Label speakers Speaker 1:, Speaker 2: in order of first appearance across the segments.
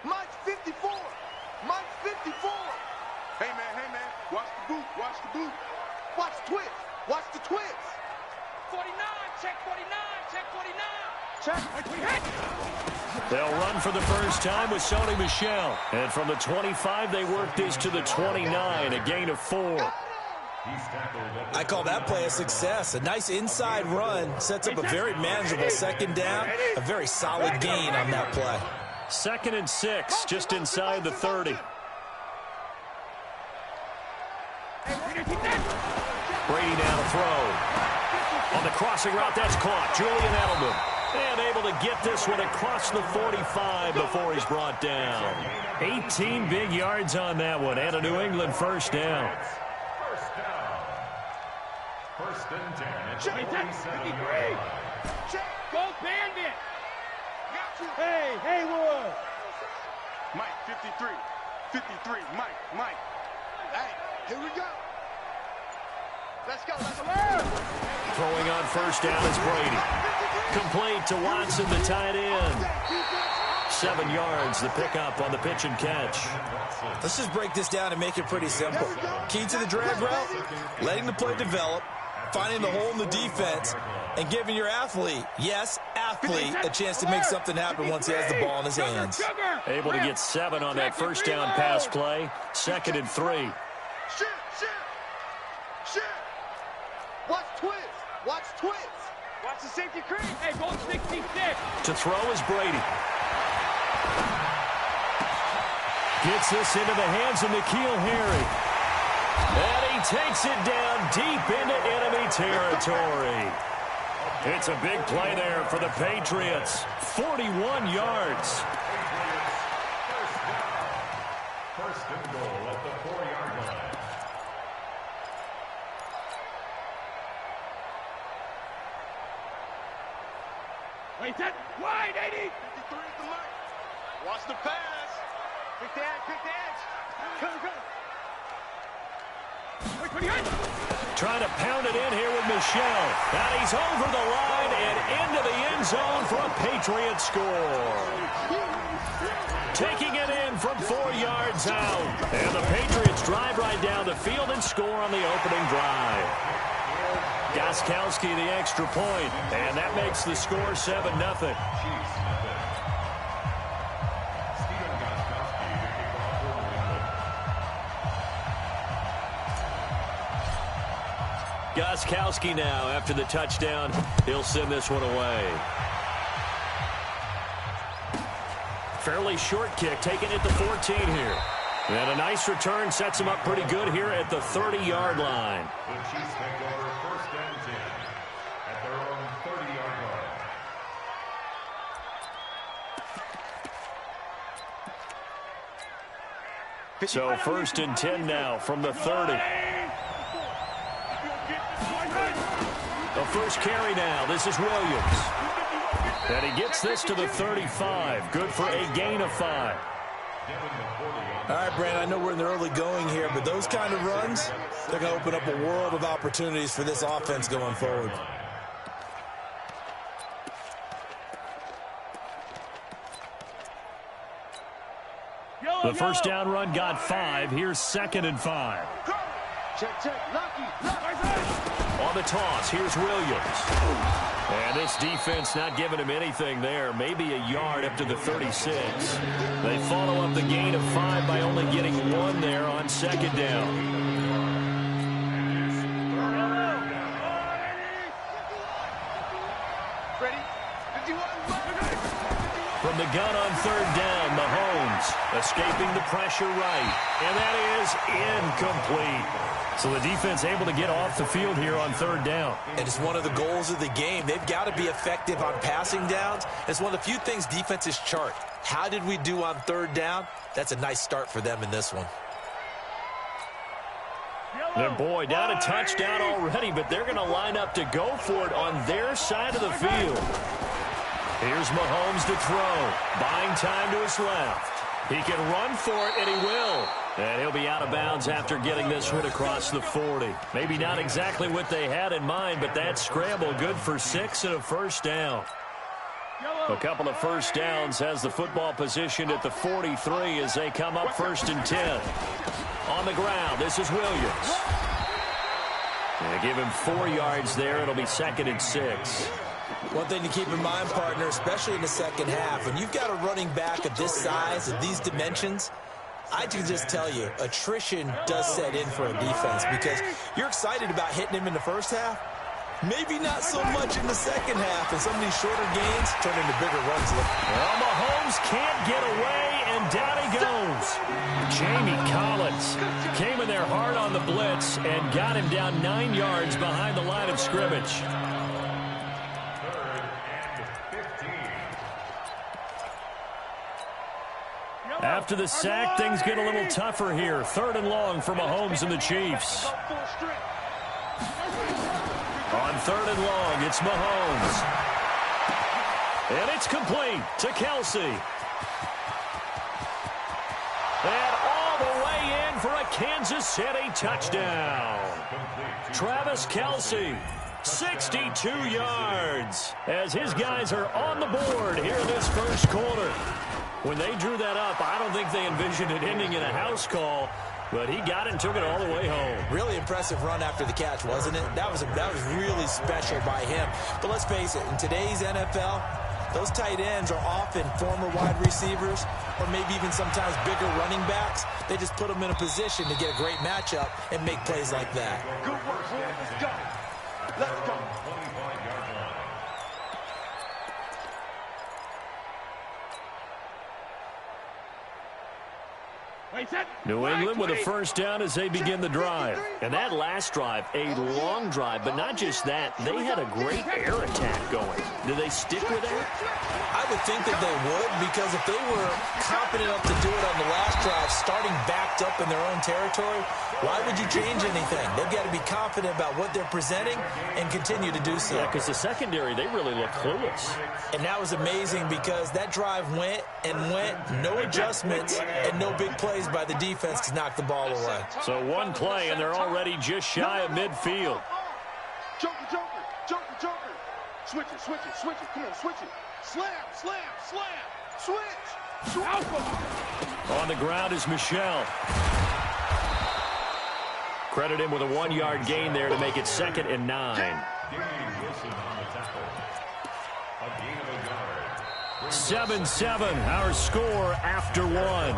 Speaker 1: Mike's 54. Mike's 54. Hey, man, watch the boot, watch the boot. Watch twist, watch the twist.
Speaker 2: 49, check 49, check 49.
Speaker 1: Check.
Speaker 3: They'll run for the first time with Sony Michel. And from the 25, they work this to the 29, a gain of 4.
Speaker 4: I call that play a success. A nice inside run sets up a very manageable second down. A very solid gain on that play.
Speaker 3: 2nd and 6, just inside the 30. Brady now to throw. On the crossing route, that's caught. Julian Edelman. And able to get this one across the 45 before he's brought down. 18 big yards on that one, and a New England first down.
Speaker 2: First and 10. Go Bandit.
Speaker 1: Hey, Haywood. Mike, 53. 53, Mike. Hey, here we go. Let's go.
Speaker 3: Throwing on first down is Brady. Complete to Watson, the tight end. 7 yards, the pickup on the pitch and catch.
Speaker 4: Let's just break this down and make it pretty simple. Key to the drag route, letting the play develop, finding the hole in the defense, and giving your athlete, yes, athlete, a chance to make something happen once he has the ball in his hands.
Speaker 3: Able to get 7 on that first down pass play. 2nd and 3.
Speaker 1: Shit. Watch twist.
Speaker 2: Watch the safety creep. Hey, go 66.
Speaker 3: To throw is Brady. Gets this into the hands of N'Keal Harry. And he takes it down deep into enemy territory. It's a big play there for the Patriots. 41 yards.
Speaker 5: First and goal at the 4-yard line.
Speaker 2: Wait, that wide, 80.
Speaker 1: 53 is the mark. Watch the pass.
Speaker 2: Pick the edge. Go.
Speaker 3: Trying to pound it in here with Michel. And he's over the line and into the end zone for a Patriot score. Taking it in from 4 yards out. And the Patriots drive right down the field and score on the opening drive. Gostkowski the extra point, and that makes the score 7-0. Gostkowski now after the touchdown. He'll send this one away. Fairly short kick, taken at the 14 here. And a nice return sets him up pretty good here at the 30-yard line.
Speaker 5: The Chiefs take over 1st and 10 at their own 30-yard line.
Speaker 3: So 1st and 10 now from the 30. The first carry now. This is Williams. And he gets this to the 35. Good for a gain of 5.
Speaker 4: All right, Brandon, I know we're in the early going here, but those kind of runs, they're going to open up a world of opportunities for this offense going forward.
Speaker 3: The first down run got 5. Here's 2nd and 5.
Speaker 1: Check. Lucky.
Speaker 3: On the toss, here's Williams. And this defense not giving him anything there. Maybe a yard up to the 36. They follow up the gain of 5 by only getting 1 there on 2nd down.
Speaker 1: Ready?
Speaker 3: From the gun on 3rd down, Mahomes escaping the pressure right. And that is incomplete. So the defense able to get off the field here on 3rd down.
Speaker 4: And it's one of the goals of the game. They've got to be effective on passing downs. It's one of the few things defenses chart. How did we do on 3rd down? That's a nice start for them in this one.
Speaker 3: And boy, down a touchdown already, but they're going to line up to go for it on their side of the field. Here's Mahomes to throw. Buying time to his left. He can run for it, and he will. And he'll be out of bounds after getting this one across the 40. Maybe not exactly what they had in mind, but that scramble good for 6 and a first down. A couple of first downs, has the football positioned at the 43 as they come up 1st and 10. On the ground, this is Williams. They give him 4 yards there. It'll be 2nd and 6.
Speaker 4: One thing to keep in mind, partner, especially in the second half, when you've got a running back of this size, of these dimensions, I can just tell you, attrition does set in for a defense because you're excited about hitting him in the first half. Maybe not so much in the second half, and some of these shorter gains turn into bigger runs.
Speaker 3: Well, Mahomes can't get away, and down he goes. Jamie Collins came in there hard on the blitz and got him down 9 yards behind the line of scrimmage. After the sack, things get a little tougher here. 3rd and long for Mahomes and the Chiefs. On 3rd and long, it's Mahomes. And it's complete to Kelsey. And all the way in for a Kansas City touchdown. Travis Kelsey, 62 yards, as his guys are on the board here in this first quarter. When they drew that up, I don't think they envisioned it ending in a house call. But he got it and took it all the way home.
Speaker 4: Really impressive run after the catch, wasn't it? That was really special by him. But let's face it, in today's NFL, those tight ends are often former wide receivers or maybe even sometimes bigger running backs. They just put them in a position to get a great matchup and make plays like that.
Speaker 1: Good work, man. Let's go. Let's go.
Speaker 3: New England with a first down as they begin the drive. And that last drive, a long drive, but not just that. They had a great air attack going. Do they stick with that?
Speaker 4: I would think that they would, because if they were confident enough to do it on the last drive, starting backed up in their own territory, why would you change anything? They've got to be confident about what they're presenting and continue to do so.
Speaker 3: Yeah, because the secondary, they really look clueless.
Speaker 4: And that was amazing because that drive went and went, no adjustments and no big plays by the defense to knock the ball away.
Speaker 3: So one play, and they're already just shy of midfield.
Speaker 1: Joker, joker, joker, joker. Switch it, switch it, switch it. Come on, switch it. Slam, slam, slam. Switch. Alpha.
Speaker 3: On the ground is Michel. Credit him with a 1-yard gain there to make it 2nd and 9. 7-7, our score after 1.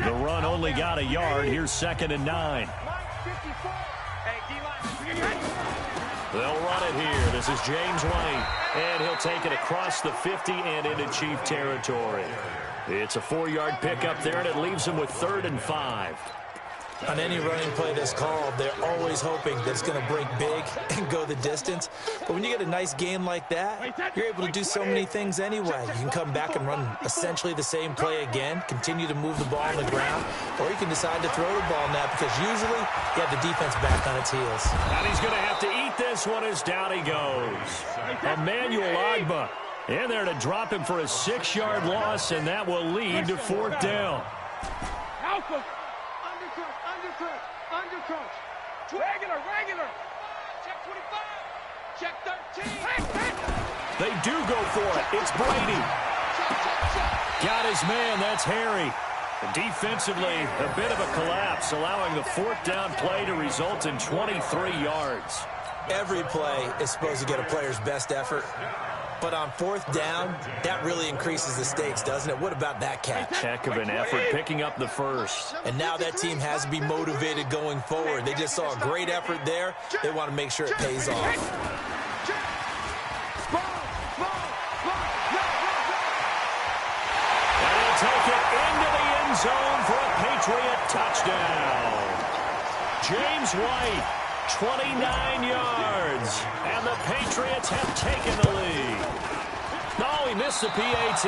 Speaker 3: The run only got a yard. Here's 2nd and 9. They'll run it here. This is James White. And he'll take it across the 50 and into Chief territory. It's a 4-yard pickup there, and it leaves him with 3rd and 5.
Speaker 4: On any running play that's called, they're always hoping that it's going to break big and go the distance. But when you get a nice game like that, you're able to do so many things anyway. You can come back and run essentially the same play again, continue to move the ball on the ground, or you can decide to throw the ball now because usually you have the defense back on its heels.
Speaker 3: And he's going to have to eat this one as down he goes. Emmanuel Ogbah in there to drop him for a 6-yard loss, and that will lead to 4th down.
Speaker 2: Alpha. Undercross. Regular. Check 25. Check 13.
Speaker 3: They do go for it. It's Brady. Got his man. That's Harry. Defensively, a bit of a collapse, allowing the 4th down play to result in 23 yards.
Speaker 4: Every play is supposed to get a player's best effort. But on 4th down, that really increases the stakes, doesn't it? What about that catch?
Speaker 3: Heck of an effort picking up the first.
Speaker 4: And now that team has to be motivated going forward. They just saw a great effort there. They want to make sure it pays off.
Speaker 3: And he'll take it into the end zone for a Patriot touchdown. James White. 29 yards, and the Patriots have taken the lead. No, he missed the PAT.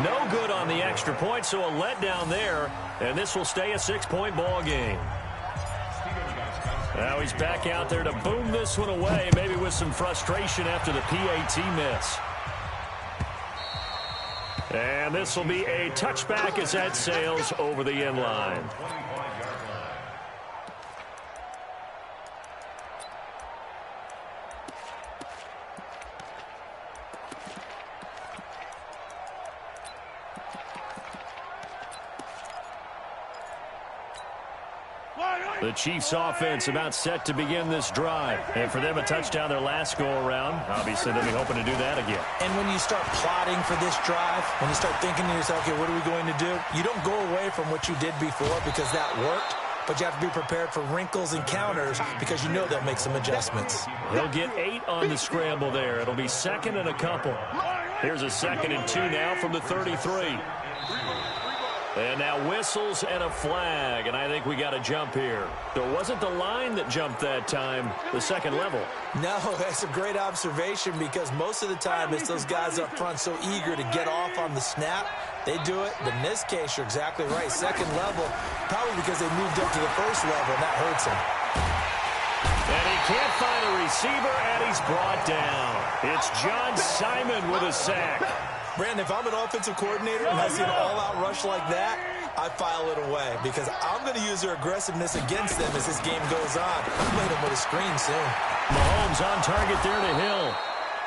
Speaker 3: No good on the extra point, so a letdown there, and this will stay a 6-point ball game. Now he's back out there to boom this one away, maybe with some frustration after the PAT miss. And this will be a touchback as that sails over the end line. The Chiefs offense about set to begin this drive. And for them, a touchdown their last go-around. Obviously, they'll be hoping to do that again.
Speaker 4: And when you start plotting for this drive, when you start thinking to yourself, okay, what are we going to do? You don't go away from what you did before because that worked. But you have to be prepared for wrinkles and counters because you know they'll make some adjustments.
Speaker 3: He'll get 8 on the scramble there. It'll be second and a couple. Here's a 2nd and 2 now from the 33. And now whistles and a flag, and I think we got a jump here. So it wasn't the line that jumped that time, the second level.
Speaker 4: No, that's a great observation because most of the time it's those guys up front so eager to get off on the snap. They do it, but in this case, you're exactly right. Second level, probably because they moved up to the first level, and that hurts him.
Speaker 3: And he can't find a receiver, and he's brought down. It's John Simon with a sack.
Speaker 4: Brandon, if I'm an offensive coordinator and I see an all-out rush like that, I file it away because I'm going to use their aggressiveness against them as this game goes on. I'm laying them with a screen soon.
Speaker 3: Mahomes on target there to Hill.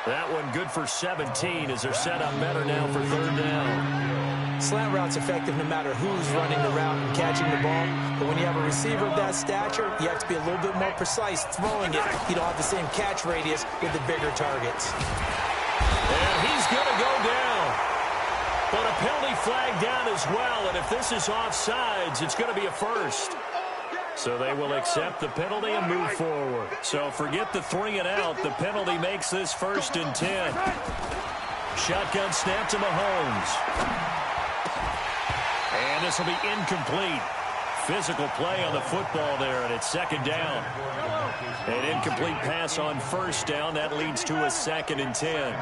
Speaker 3: That one good for 17 as they're set up better now for 3rd down.
Speaker 4: Slant route's effective no matter who's running the route and catching the ball. But when you have a receiver of that stature, you have to be a little bit more precise throwing it. You don't have the same catch radius with the bigger targets.
Speaker 3: And he's going to go down. But a penalty flag down as well. And if this is offsides, it's going to be a first. So they will accept the penalty and move forward. So forget the 3 and out. The penalty makes this 1st and 10. Shotgun snap to Mahomes. And this will be incomplete. Physical play on the football there, and it's 2nd down. An incomplete pass on 1st down. That leads to a 2nd and 10.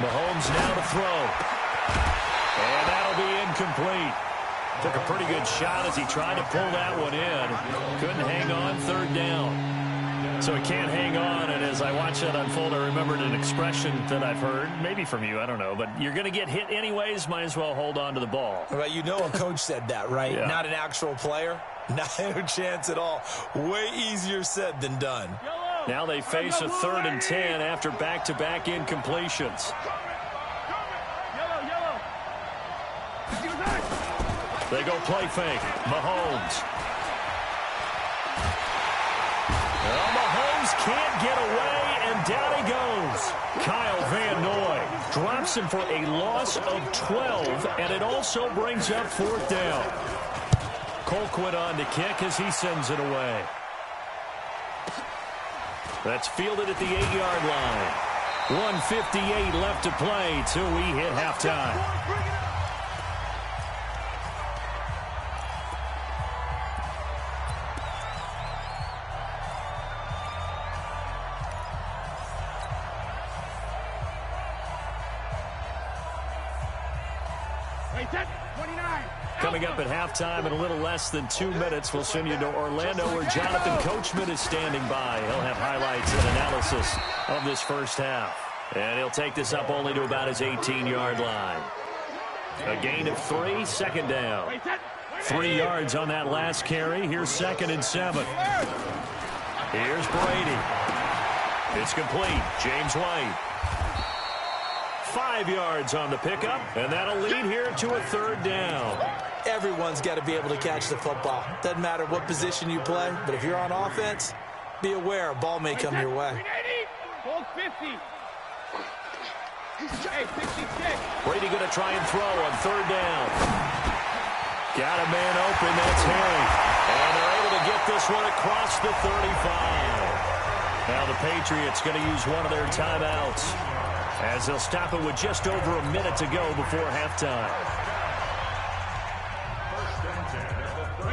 Speaker 3: Mahomes now to throw. And that'll be incomplete. Took a pretty good shot as he tried to pull that one in. Couldn't hang on, 3rd down. So he can't hang on, and as I watch that unfold, I remembered an expression that I've heard, maybe from you, I don't know, but you're going to get hit anyways, might as well hold on to the ball.
Speaker 4: Well, you know a coach said that, right?
Speaker 3: Yeah. Not
Speaker 4: an actual player. Not a chance at all. Way easier said than done.
Speaker 3: Now they face a 3rd and 10 after back-to-back incompletions. They go play fake. Mahomes. Well, Mahomes can't get away, and down he goes. Kyle Van Noy drops him for a loss of 12, and it also brings up 4th down. Colquitt on to kick as he sends it away. That's fielded at the 8-yard line. 1:58 left to play till we hit halftime. Coming up at halftime in a little less than 2 minutes, we'll send you to Orlando where Jonathan Coachman is standing by. He'll have highlights and analysis of this first half. And he'll take this up only to about his 18-yard line. A gain of 3, 2nd down. 3 yards on that last carry. Here's 2nd and 7. Here's Brady. It's complete. James White. 5 yards on the pickup, and that'll lead here to a 3rd down.
Speaker 4: Everyone's got to be able to catch the football. Doesn't matter what position you play, but if you're on offense, be aware a ball may come your way.
Speaker 2: Hold 50. Hey, 66.
Speaker 3: Brady going to try and throw on 3rd down. Got a man open, that's Harry. And they're able to get this one across the 35. Now the Patriots going to use one of their timeouts, as they'll stop it with just over a minute to go before halftime.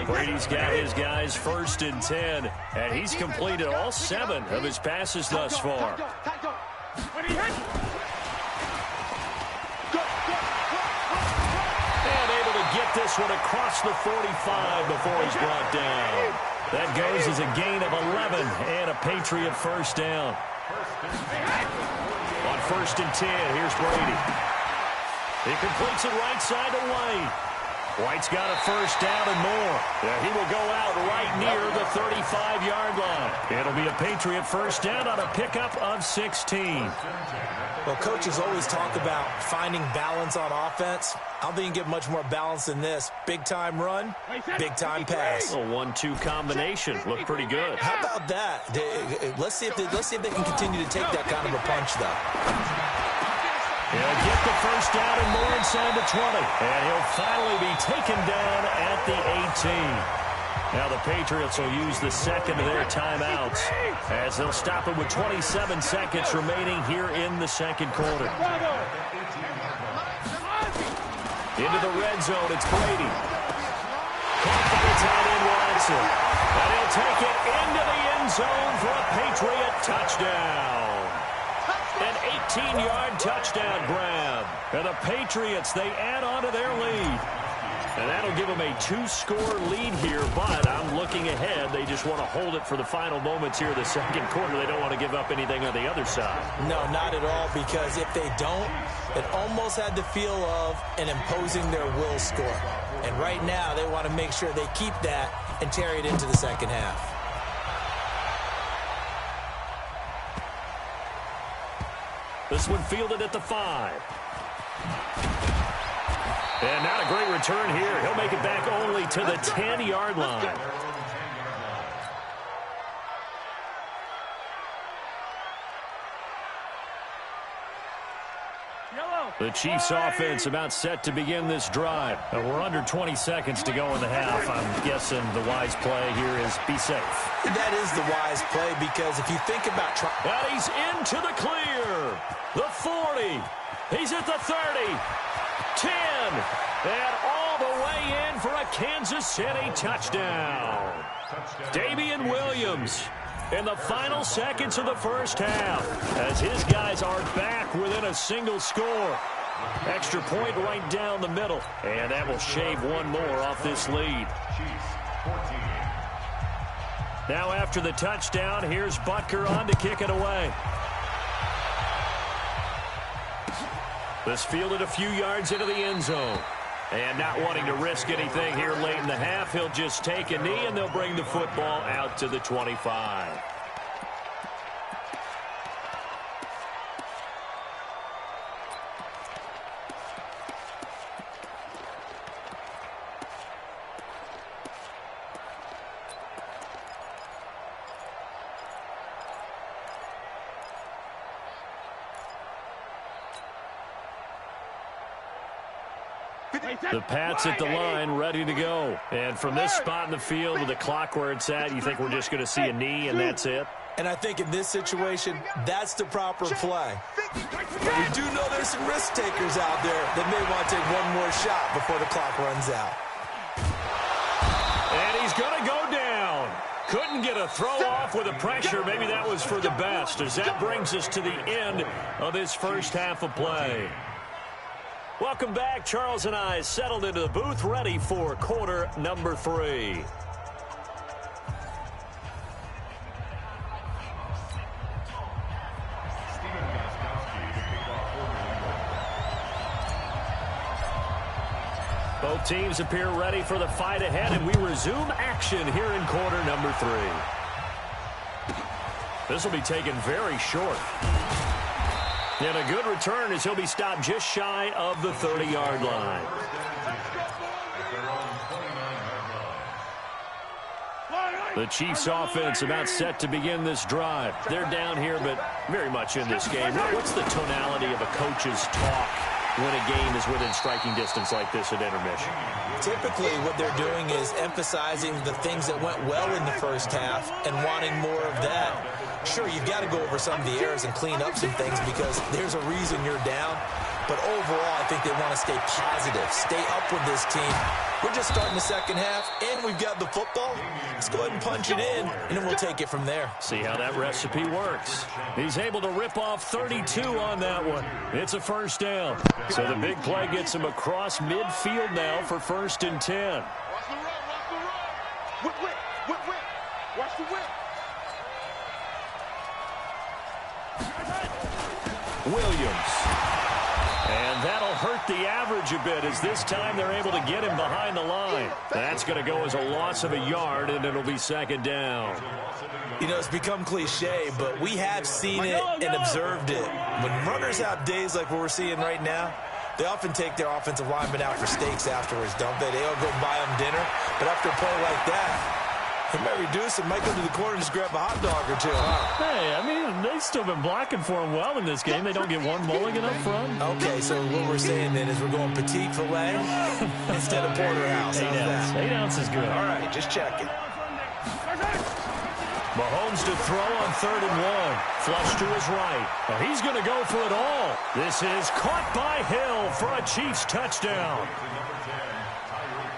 Speaker 3: Brady's got his guys 1st and 10, and he's completed all 7 of his passes thus far. And able to get this one across the 45 before he's brought down. That goes as a gain of 11 and a Patriot 1st down. On 1st and 10, here's Brady. He completes it right side to White. White's got a 1st down and more. Yeah, he will go out right near the 35-yard line. It'll be a Patriot first down on a pickup of 16.
Speaker 4: Well, coaches always talk about finding balance on offense. I don't think you can get much more balance than this. Big-time run, big-time pass.
Speaker 3: A 1-2 combination. Looked pretty good.
Speaker 4: How about that? Let's see if they can continue to take that kind of a punch, though.
Speaker 3: He'll get the first down and more inside the 20. And he'll finally be taken down at the 18. Now the Patriots will use the second of their timeouts as they'll stop it with 27 seconds remaining here in the second quarter. Into the red zone, it's Brady. Caught by the tight end Watson. And he'll take it into the end zone for a Patriot touchdown. An 18-yard touchdown grab. And the Patriots, they add on to their lead. And that'll give them a 2-score lead here, but I'm looking ahead. They just want to hold it for the final moments here of the second quarter. They don't want to give up anything on the other side.
Speaker 4: No, not at all, because if they don't, it almost had the feel of an imposing their will score. And right now, they want to make sure they keep that and carry it into the second half.
Speaker 3: This one fielded at the 5. And not a great return here. He'll make it back only to the 10-yard line. The Chiefs offense about set to begin this drive. And we're under 20 seconds to go in the half. I'm guessing the wise play here is be safe.
Speaker 4: That is the wise play, because if you think about
Speaker 3: and he's into the clear. The 40. He's at the 30. 10, and all the way in for a Kansas City touchdown. Damian Williams in the final seconds of the first half as his guys are back within a single score. Extra point right down the middle, and that will shave one more off this lead. Now after the touchdown, here's Butker on to kick it away. This fielded a few yards into the end zone. And not wanting to risk anything here late in the half, he'll just take a knee, and they'll bring the football out to the 25. The Pats at the line, ready to go. And from this spot in the field with the clock where it's at, you think we're just going to see a knee and that's it?
Speaker 4: And I think in this situation, that's the proper play. But we do know there's some risk takers out there that may want to take one more shot before the clock runs out.
Speaker 3: And he's going to go down. Couldn't get a throw off with the pressure. Maybe that was for the best, as that brings us to the end of this first half of play. Welcome back. Charles and I settled into the booth, ready for quarter number 3. Both teams appear ready for the fight ahead, and we resume action here in quarter number 3. This will be taken very short. And a good return as he'll be stopped just shy of the 30-yard line. The Chiefs offense about set to begin this drive. They're down here, but very much in this game. What's the tonality of a coach's talk when a game is within striking distance like this at intermission?
Speaker 4: Typically, what they're doing is emphasizing the things that went well in the first half and wanting more of that. Sure, you've got to go over some of the errors and clean up some things because there's a reason you're down. But overall, I think they want to stay positive, stay up with this team. We're just starting the second half, and we've got the football. Let's go ahead and punch it in, and then we'll take it from there.
Speaker 3: See how that recipe works. He's able to rip off 32 on that one. It's a first down. So the big play gets him across midfield now for 1st and 10.
Speaker 1: Watch the run, watch the run. Whip, whip, whip, whip. Watch the whip.
Speaker 3: Williams. And that'll hurt the average a bit as this time they're able to get him behind the line. That's going to go as a loss of a yard, and it'll be second down.
Speaker 4: You know, it's become cliche, but we have seen it and observed it. When runners have days like what we're seeing right now, they often take their offensive linemen out for steaks afterwards, don't they? They all go buy them dinner. But after a play like that, he might reduce and might go to the corner and just grab a hot dog or two. Huh?
Speaker 3: Hey, I mean, they've still been blocking for him well in this game. They don't get one mulligan up front.
Speaker 4: Okay, so what we're saying then is we're going petite filet instead of porterhouse.
Speaker 3: 8 ounce. 8 ounce is good.
Speaker 4: All right, just checking.
Speaker 3: Mahomes to throw on 3rd and 1. Flush to his right. Well, he's going to go for it all. This is caught by Hill for a Chiefs touchdown.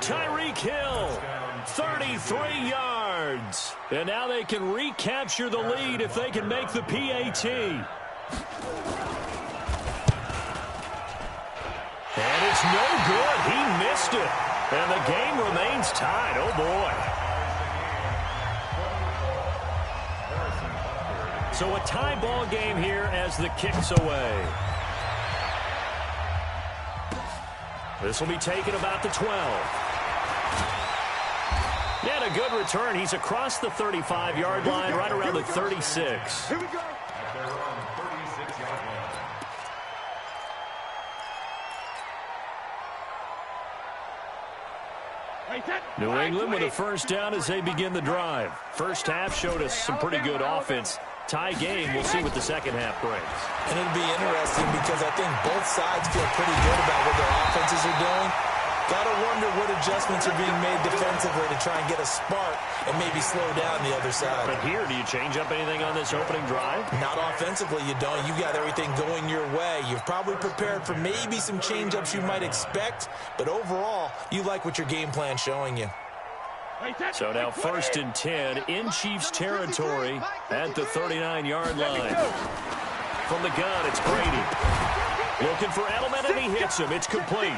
Speaker 3: Tyreek Hill, 33 yards. And now they can recapture the lead if they can make the PAT. And it's no good. He missed it. And the game remains tied. Oh, boy. So a tie ball game here as the kick's away. This will be taken about the 12. And a good return. He's across the 35-yard line, right around the 36.
Speaker 1: Here we go.
Speaker 3: New England with a first down as they begin the drive. First half showed us some pretty good offense. Tie game, we'll see what the second half brings.
Speaker 4: And it'll be interesting because I think both sides feel pretty good about what their offenses are doing. Got to wonder what adjustments are being made defensively to try and get a spark and maybe slow down the other side.
Speaker 3: But here, do you change up anything on this opening drive?
Speaker 4: Not offensively, you don't. You got everything going your way. You've probably prepared for maybe some change-ups you might expect, but overall, you like what your game plan's showing you.
Speaker 3: So now 1st and 10 in Chiefs territory at the 39-yard line. From the gun, it's Brady. Looking for Edelman, and he hits him. It's complete.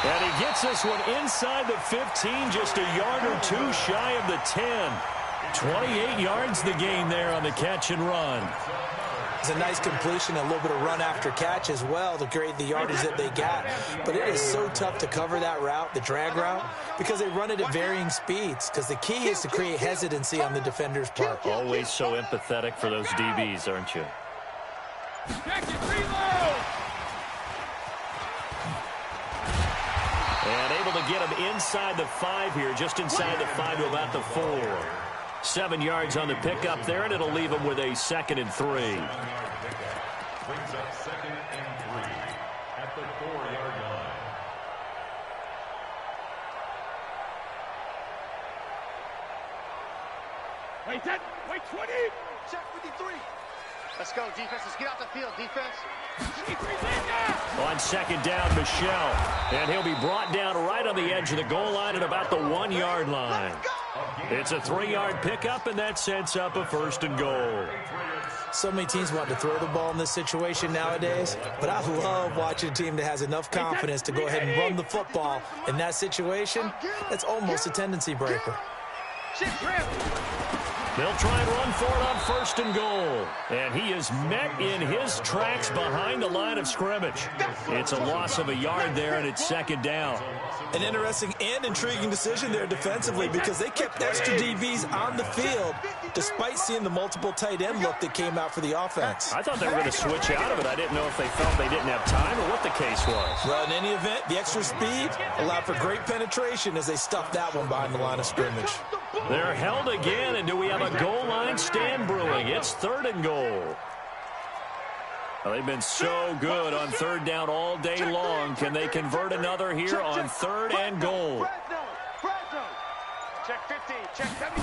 Speaker 3: And he gets this one inside the 15, just a yard or two shy of the 10. 28 yards the gain there on the catch and run.
Speaker 4: It's a nice completion, a little bit of run after catch as well to create the yardage that they got. But it is so tough to cover that route, the drag route, because they run it at varying speeds. Because the key is to create hesitancy on the defender's part.
Speaker 3: Always so empathetic for those DBs, aren't you? And able to get him inside the 5 here, just inside the 5 to about the 4. 7 yards on the pickup there, and it'll leave him with a 2nd and 3.
Speaker 5: Brings up 2nd and 3 at the 4-yard line.
Speaker 1: Wait, 20. Check 53.
Speaker 2: Let's go, defense. Let's get out the field, defense.
Speaker 3: On 2nd down, Michelle. And he'll be brought down right on the edge of the goal line at about the 1-yard line. It's a 3-yard pickup, and that sets up a 1st and goal.
Speaker 4: So many teams want to throw the ball in this situation nowadays, but I love watching a team that has enough confidence to go ahead and run the football. In that situation, that's almost a tendency breaker.
Speaker 3: They'll try and run for it on 1st and goal. And he is met in his tracks behind the line of scrimmage. It's a loss of a yard there, and it's 2nd down.
Speaker 4: An interesting and intriguing decision there defensively because they kept extra DBs on the field despite seeing the multiple tight end look that came out for the offense.
Speaker 3: I thought they were going to switch out of it. I didn't know if they felt they didn't have time or what the case was.
Speaker 4: Well, in any event, the extra speed allowed for great penetration as they stuffed that one behind the line of scrimmage.
Speaker 3: They're held again, and do we have a goal line stand brewing? It's 3rd and goal. Well, they've been so good on 3rd down all day long. Can they convert another here on 3rd and goal?
Speaker 2: Check 50. Check 72.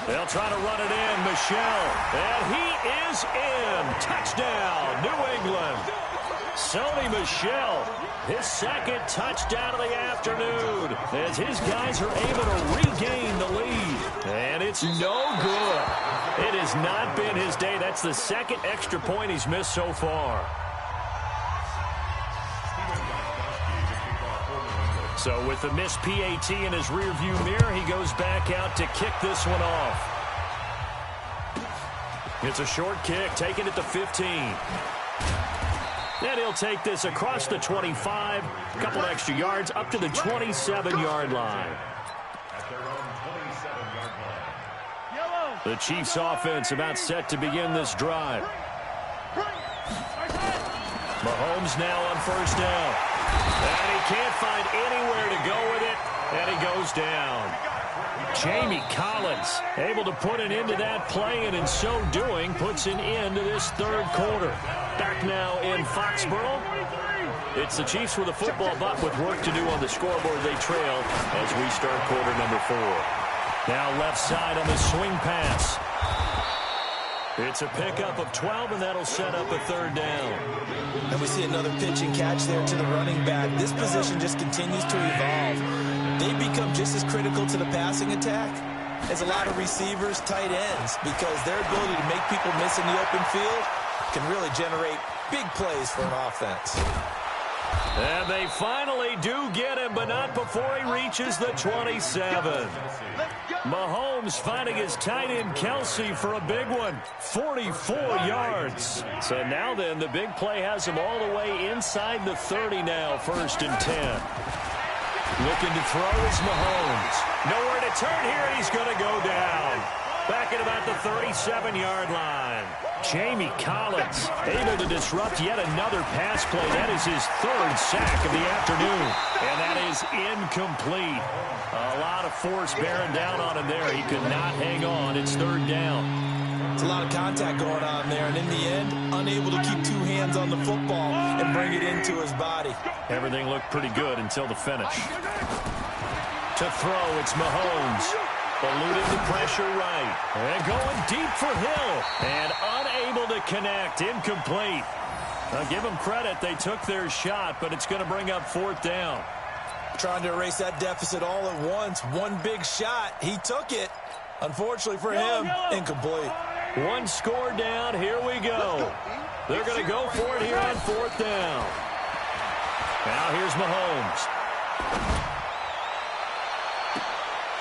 Speaker 3: They'll try to run it in. Michelle. And he is in. Touchdown, New England. Sony Michel, his 2nd touchdown of the afternoon as his guys are able to regain the lead. And it's no good. It has not been his day. That's the 2nd extra point he's missed so far. So with the missed PAT in his rearview mirror, he goes back out to kick this one off. It's a short kick, taking it to 15. And he'll take this across the 25, a couple extra yards, up to the 27-yard line.
Speaker 5: At their own 27-yard line.
Speaker 3: The Chiefs offense about set to begin this drive. Mahomes now on first down. And he can't find anywhere to go with it, and he goes down. Jamie Collins able to put an end to that play, and in so doing puts an end to this third quarter. Back now in Foxborough. It's the Chiefs with a football, but with work to do on the scoreboard, they trail as we start quarter number 4. Now left side on the swing pass. It's a pickup of 12, and that'll set up a third down.
Speaker 4: And we see another pitch and catch there to the running back. This position just continues to evolve. They become just as critical to the passing attack as a lot of receivers, tight ends, because their ability to make people miss in the open field can really generate big plays for an offense.
Speaker 3: And they finally do get him, but not before he reaches the 27. Mahomes finding his tight end Kelsey for a big one, 44 yards. So now then, the big play has him all the way inside the 30 now, 1st and 10. Looking to throw is Mahomes. Nowhere to turn here, and he's going to go down. Back at about the 37-yard line. Jamie Collins able to disrupt yet another pass play. That is his 3rd sack of the afternoon. And that is incomplete. A lot of force bearing down on him there. He could not hang on. It's 3rd down.
Speaker 4: It's a lot of contact going on there, and in the end, unable to keep 2 hands on the football and bring it into his body.
Speaker 3: Everything looked pretty good until the finish. To throw, it's Mahomes. Eluding the pressure right. And going deep for Hill. And unable to connect. Incomplete. Now give them credit. They took their shot, but it's going to bring up 4th down.
Speaker 4: Trying to erase that deficit all at once. One big shot. He took it. Unfortunately for him, incomplete.
Speaker 3: 1 score down. Here we go. They're going to go for it here on 4th down. Now here's Mahomes.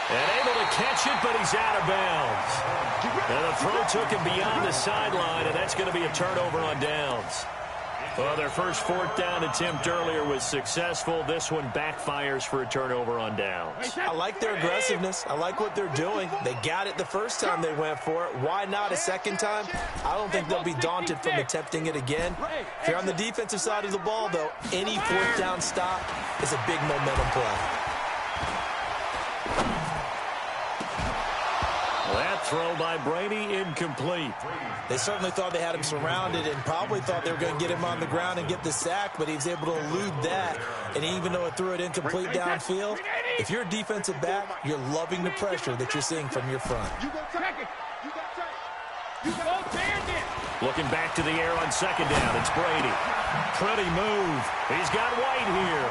Speaker 3: And able to catch it, but he's out of bounds. And the throw took him beyond the sideline, and that's going to be a turnover on downs. Well, their first 4th down attempt earlier was successful. This one backfires for a turnover on downs.
Speaker 4: I like their aggressiveness. I like what they're doing. They got it the first time they went for it. Why not a second time? I don't think they'll be daunted from attempting it again. If you're on the defensive side of the ball, though, any 4th down stop is a big momentum play.
Speaker 3: That throw by Brady incomplete.
Speaker 4: They certainly thought they had him surrounded and probably thought they were going to get him on the ground and get the sack, but he was able to elude that. And even though it threw it incomplete downfield, if you're a defensive back, you're loving the pressure that you're seeing from your front.
Speaker 3: Looking back to the air on 2nd down, it's Brady. Pretty move. He's got White here.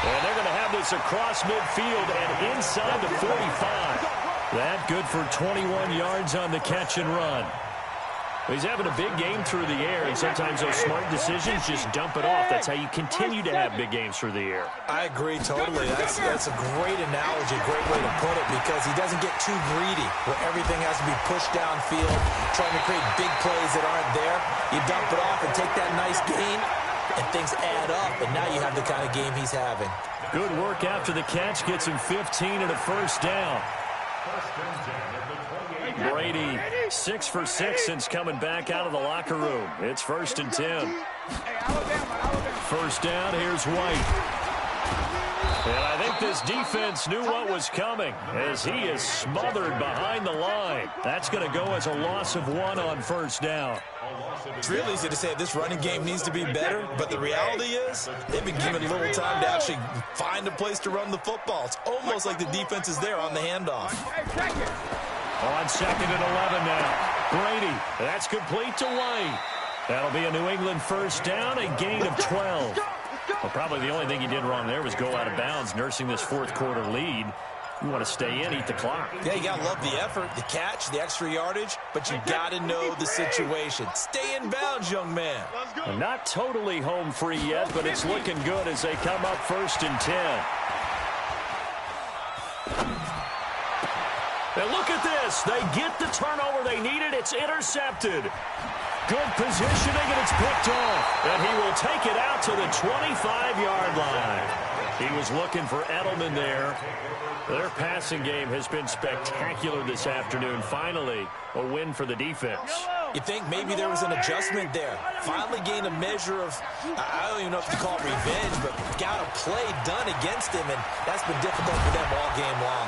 Speaker 3: And they're going to have this across midfield and inside the 45. That good for 21 yards on the catch and run. He's having a big game through the air, and sometimes those smart decisions just dump it off. That's how you continue to have big games through the air.
Speaker 4: I agree totally. That's a great analogy, great way to put it, because he doesn't get too greedy where everything has to be pushed downfield, trying to create big plays that aren't there. You dump it off and take that nice gain, and things add up, and now you have the kind of game he's having.
Speaker 3: Good work after the catch gets him 15 and a 1st down. Brady, 6 for 6 since coming back out of the locker room. It's 1st and 10. 1st down, here's White. And I think this defense knew what was coming as he is smothered behind the line. That's going to go as a loss of 1 on 1st down.
Speaker 4: It's real easy to say this running game needs to be better, but the reality is they've been given little time to actually find a place to run the football. It's almost like the defense is there on the handoff.
Speaker 3: On 2nd and 11 now. Brady, that's complete to White. That'll be a New England 1st down, a gain of 12. Well, probably the only thing he did wrong there was go out of bounds, nursing this 4th quarter lead. You want to stay in, eat the clock.
Speaker 4: Yeah, you got to love the effort, the catch, the extra yardage, but you got to know the situation. Stay in bounds, young man.
Speaker 3: Not totally home free yet, but it's looking good as they come up 1st and 10. And look at this. They get the turnover they needed. It's intercepted. Good positioning, and it's picked off. And he will take it out to the 25-yard line. He was looking for Edelman there. Their passing game has been spectacular this afternoon. Finally, a win for the defense.
Speaker 4: You think maybe there was an adjustment there. Finally gained a measure of, I don't even know if you call it revenge, but got a play done against him, and that's been difficult for them all game long.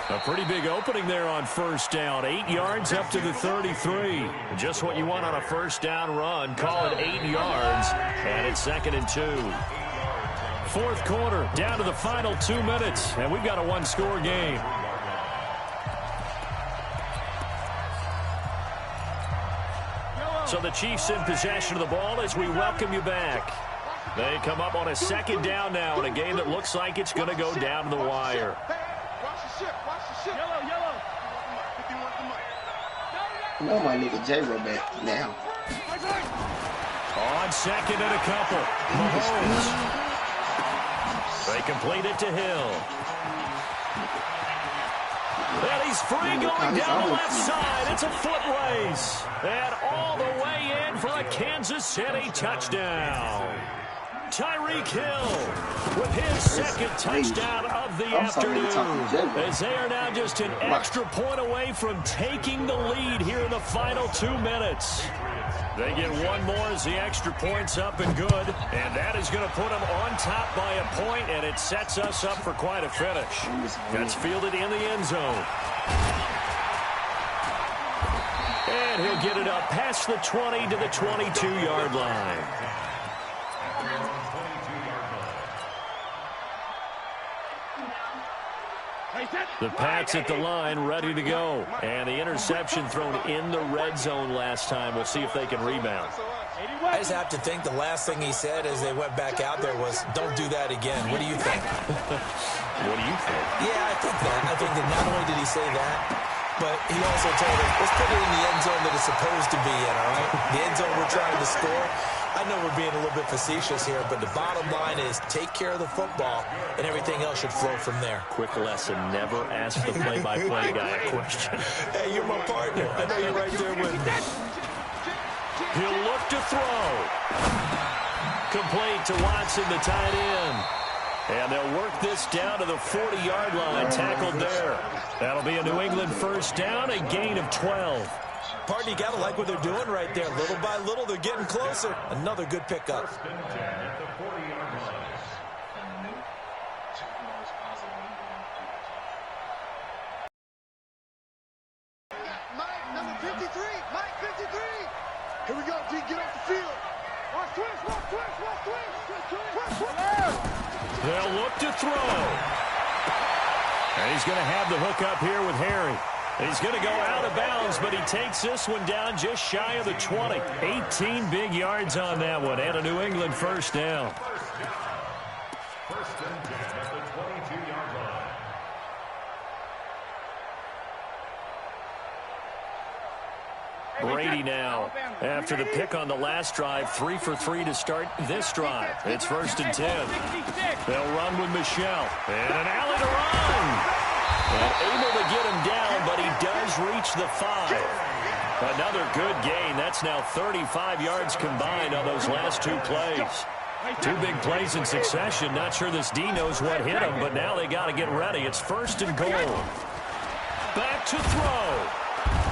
Speaker 3: A pretty big opening there on first down. 8 yards up to the 33. Just what you want on a first down run. Call it 8 yards, and it's 2nd and 2. Fourth quarter, down to the final 2 minutes, and we've got a one-score game. So the Chiefs in possession of the ball as we welcome you back. They come up on a 2nd down now in a game that looks like it's going to go down to the wire.
Speaker 6: You know my nigga J-Ro back now.
Speaker 3: On 2nd and a couple. Mahomes. They complete it to Hill. And he's free going down the left side. It's a foot race. And all the way in for a Kansas City touchdown. Tyreek Hill with his second touchdown of the afternoon. As they are now just an extra point away from taking the lead here in the final 2 minutes. They get one more as the extra point's up and good. And that is going to put them on top by a point, and it sets us up for quite a finish. That's fielded in the end zone. And he'll get it up past the 20 to the 22-yard line. The Pats at the line, ready to go. And the interception thrown in the red zone last time. We'll see if they can rebound.
Speaker 4: I just have to think the last thing he said as they went back out there was, don't do that again. What do you think?
Speaker 3: What do you think?
Speaker 4: Yeah, I think that. I think that not only did he say that, but he also told us, let's put it in the end zone that it's supposed to be in, all right? The end zone we're trying to score. I know we're being a little bit facetious here, but the bottom line is take care of the football, and everything else should flow from there.
Speaker 3: Quick lesson, never ask the play-by-play guy a question.
Speaker 4: Hey, you're my partner. I know you're right there with me.
Speaker 3: He'll look to throw. Complete to Watson, the tight end. And they'll work this down to the 40-yard line, tackled there. That'll be a New England first down, a gain of 12.
Speaker 4: Partner, you got to like what they're doing right there. Little by little, they're getting closer. Another good pickup.
Speaker 1: Mike, number 53. Mike, 53. Here we go, D. Get off the field. Watch twist, watch twist, watch twist. Twist, twist.
Speaker 3: They'll look to throw. And he's going to have the hook up here with Harry. He's going to go out of bounds, but he takes this one down just shy of the 20. 18 big yards on that one, and a New England first down.
Speaker 5: First and 10 at the 22-yard line.
Speaker 3: Brady now, after the pick on the last drive, 3 for 3 to start this drive. It's first and 10. They'll run with Michelle. And an alley to run. And able to get him down, but he does reach the 5. Another good gain. That's now 35 yards combined on those last 2 plays. 2 big plays in succession. Not sure this D knows what hit him, but now they got to get ready. It's first and goal. Back to throw.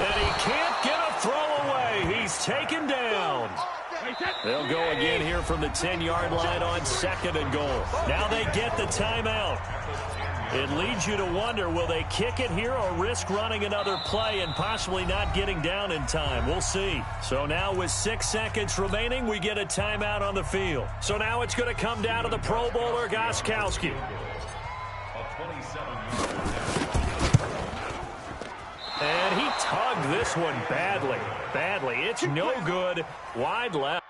Speaker 3: And he can't get a throw away. He's taken down. They'll go again here from the 10-yard line on second and goal. Now they get the timeout. It leads you to wonder, will they kick it here or risk running another play and possibly not getting down in time? We'll see. So now with 6 seconds remaining, we get a timeout on the field. So now it's going to come down to the Pro Bowler, Gostkowski. And he tugged this one badly. It's no good. Wide left.